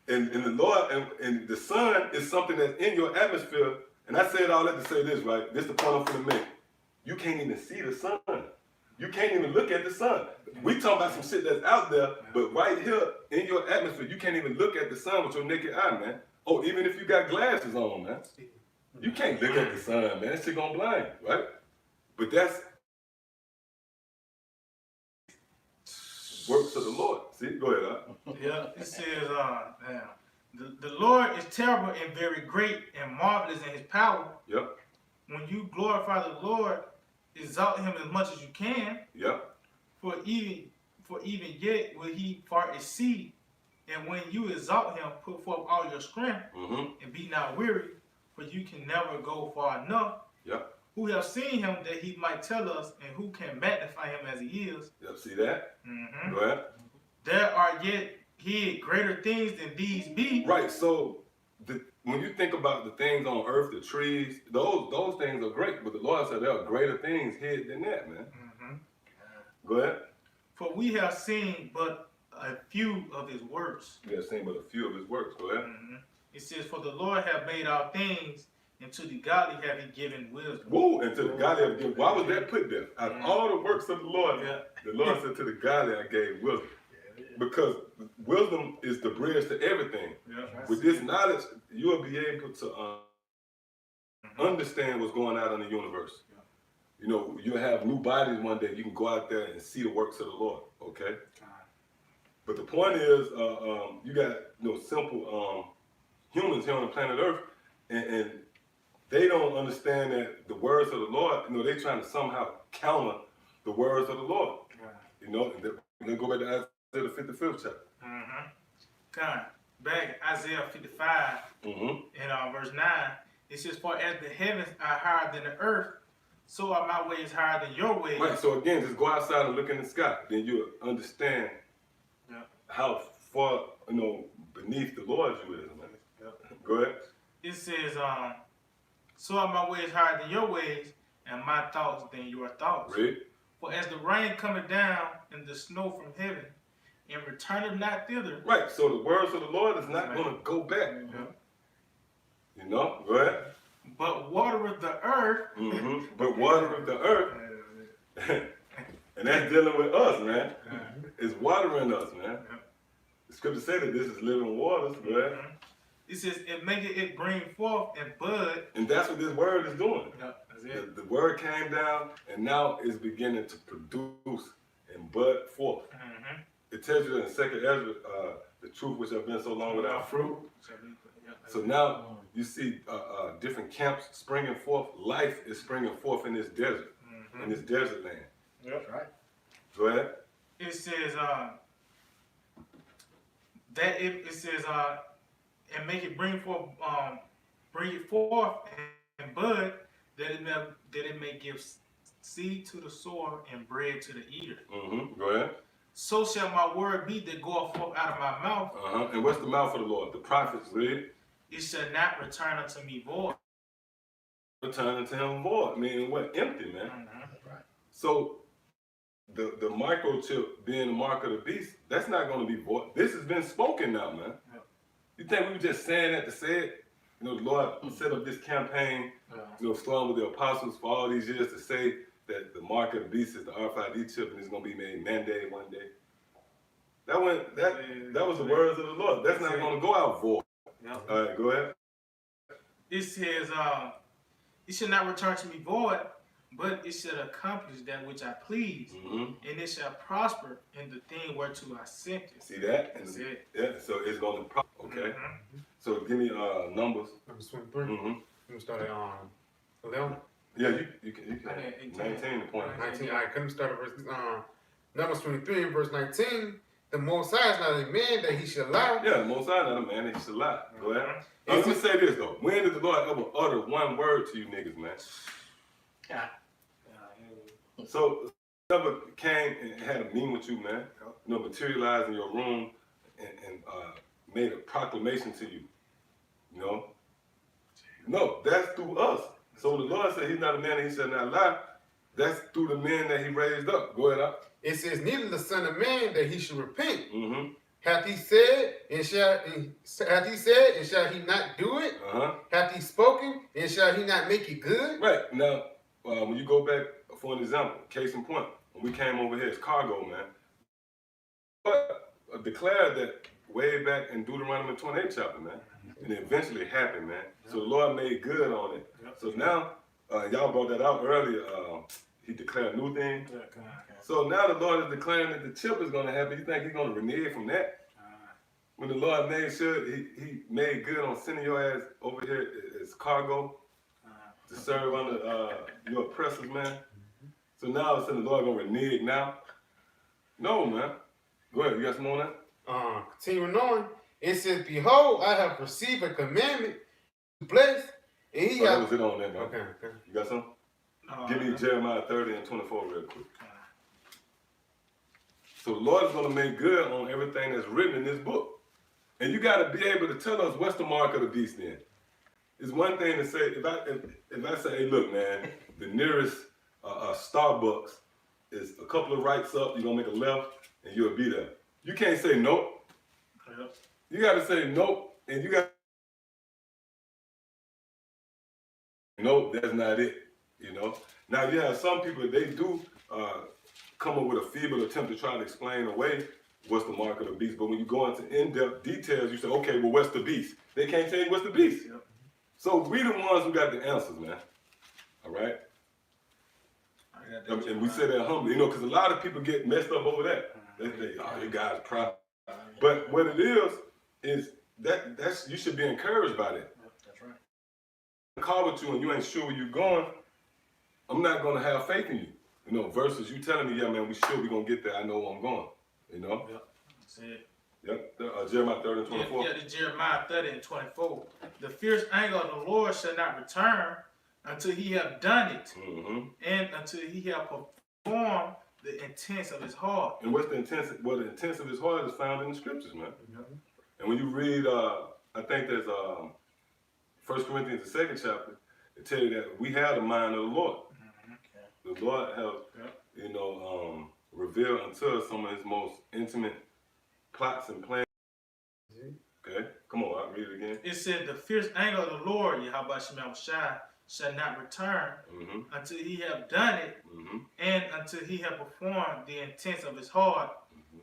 And the Lord and the sun is something that's in your atmosphere. And I said all that to say this, right? This is the point I'm finna make. You can't even see the sun. You can't even look at the sun. We talking about some shit that's out there, but right here in your atmosphere, you can't even look at the sun with your naked eye, man. Oh, even if you got glasses on, man. You can't look at the sun, man. That shit gonna blind, right? But that's works of the Lord. See, go ahead, huh? Yeah, it says, the Lord is terrible and very great and marvelous in his power. Yep. When you glorify the Lord, exalt him as much as you can, Yep. for even yet will he far exceed. And when you exalt him, put forth all your strength, and be not weary, for you can never go far enough. Yep. Who have seen him that he might tell us, and who can magnify him as he is? Yep. See that? Go ahead. There are yet hid greater things than these be. Right. So when you think about the things on earth, the trees, those things are great. But the Lord said there are greater things hid than that, man. Go ahead. For we have seen but a few of his works. We have seen but a few of his works. Go ahead. It says, for the Lord have made all things, and to the godly have he given wisdom. Whoa, and to the godly I gave. Why was that put there? Out of all the works of the Lord, the Lord said to the godly I gave wisdom. Because wisdom is the bridge to everything. With this knowledge, you will be able to understand what's going on in the universe. You know, you'll have new bodies one day. You can go out there and see the works of the Lord. Okay. But the point is, you got simple humans here on the planet Earth, and they don't understand that the words of the Lord. You know, they're trying to somehow counter the words of the Lord. You know, and then go back to Isaiah the 55th chapter. God, back Isaiah 55 in verse 9, it says, for as the heavens are higher than the earth, so are my ways higher than your ways. Right. So again, just go outside and look in the sky. Then you'll understand how far beneath the Lord you is, man. Go ahead. It says, so are my ways higher than your ways, and my thoughts than your thoughts. Read. For as the rain cometh down and the snow from heaven, and returneth not thither. Right. So the words of the Lord is not going to go back. You know. Go ahead. But watereth the earth. But watering the earth, and that's dealing with us, man. It's watering us, man. The scripture say that this is living waters, right? It says, it maketh it bring forth and bud. And that's what this word is doing. That's it. The word came down, and now it's beginning to produce and bud forth. It tells you in 2nd Ezra, the truth which have been so long without fruit. So now you see different camps springing forth. Life is springing forth in this desert, in this desert land. That's right. Go ahead. It says and make it bring it forth and bud, that it may give seed to the sower and bread to the eater. Go ahead. So shall my word be that goeth forth out of my mouth. And what's the mouth of the Lord? The prophets, read. It shall not return unto me void. Return unto him void, meaning what? Empty, man. So the microchip being the mark of the beast, that's not going to be void. This has been spoken now, man. You think we were just saying that to say it? You know, the Lord set up this campaign, starting with the apostles for all these years to say that the mark of the beast is the RFID chip and it's going to be made mandated one day. That was the words of the Lord. That's not going to go out void. All right, go ahead. It says, it shall not return to me void, but it shall accomplish that which I please, and it shall prosper in the thing whereto I sent it. See that? That's it. Yeah, so it's going to prosper, okay? So give me numbers. Numbers 23. Let me start at 11. Yeah, you can. Okay, 19 the point. 19. All right, let me start at verse Numbers 23, verse 19. the Most High is not a man that he should lie. Yeah, the Most High not a man that he should lie. Go ahead. Mhm. Let me say this though. When did the Lord ever utter one word to you niggas, man? So never came and had a meeting with you, man. You know, materialized in your room and made a proclamation to you. You know? No, that's through us. So the Lord said he's not a man that he shall not lie. That's through the men that he raised up. Go ahead, up. It says, neither the Son of Man that he should repent. Mm-hmm. Hath he said and shall he not do it? Uh-huh. Hath he spoken and shall he not make it good? Right. Now, when you go back for an example, case in point, when we came over here as cargo, man, but declared that way back in Deuteronomy 28 chapter, man. And it eventually happened, man. So the Lord made good on it. So now, y'all brought that out earlier. He declared new things. So now the Lord is declaring that the chip is going to happen. You think he's going to renege from that? When the Lord made sure he made good on sending your ass over here as cargo to serve under your oppressors, man. So now all of a sudden the Lord going to renege now? No, man. Go ahead. You got some more on that? Continuing on, it says, behold, I have received a commandment to bless, and he That hath... was it on that, man. Okay. You got some? Give me Jeremiah 30 and 24 real quick. So the Lord is going to make good on everything that's written in this book. And you got to be able to tell us what's the mark of the beast then. It's one thing to say, if I say, hey, look, man, the nearest Starbucks is a couple of rights up, you're going to make a left, and you'll be there. You can't say nope. You got to say nope, and you got nope, that's not it, you know. Now, you have some people, they do come up with a feeble attempt to try to explain away what's the mark of the beast. But when you go into in-depth details, you say, okay, well, what's the beast? They can't tell you what's the beast. Yep. So we the ones who got the answers, man. All right? And we say that humbly, you know, because a lot of people get messed up over that. They think, oh, you guys proud. But what it is that's you should be encouraged by that. That's right. Call with you and you ain't sure where you're going, I'm not gonna have faith in you. You know, versus you telling me, yeah, man, we sure we gonna get there. I know where I'm going. You know? Yep. That's it. Yep. Jeremiah 30 and 24. Yeah, the Jeremiah 30 and 24. The fierce anger of the Lord shall not return until he have done it, and until he have performed the intents of his heart. And what's the intent? Well, the intent of his heart is found in the scriptures, man. And when you read, I think there's 1 Corinthians, the 2nd chapter, it tells you that we have the mind of the Lord. The Lord has, you know, revealed unto us some of his most intimate plots and plans. Okay, come on, I'll read it again. It said, the fierce anger of the Lord, Yahweh Shema Shai, shall not return until he have done it, and until he have performed the intents of his heart.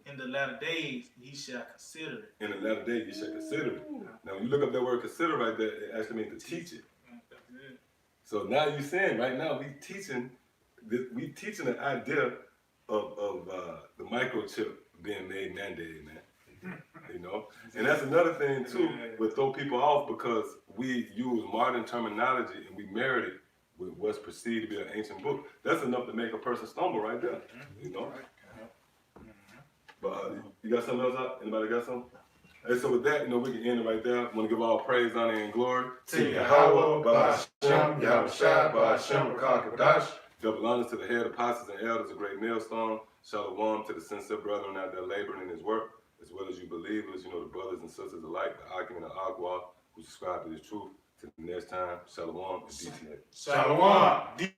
In the latter days, he shall consider it. In the latter days, you shall consider it. Now, when you look up that word consider right there, it actually means to teach it. So now you're saying, right now, we teaching the idea of the microchip being made mandated, man. You know? And that's another thing, too, will throw people off because we use modern terminology and we married it with what's perceived to be an ancient book. That's enough to make a person stumble right there, you know? But you got something else up? Anybody got something? Hey, so with that, you know, we can end it right there. I want to give all praise, honor, and glory To Yahweh, Ba'ashem, Yahushua, Ba'ashem, Rakakadash. Double honors to the head apostles and elders, a great millstone. Shalom to the sincere brethren out there laboring in his work, as well as you believers, you know, the brothers and sisters alike, the Akim and the Agua, who subscribe to this truth. Till the next time, Shalom and DTA. Shalom.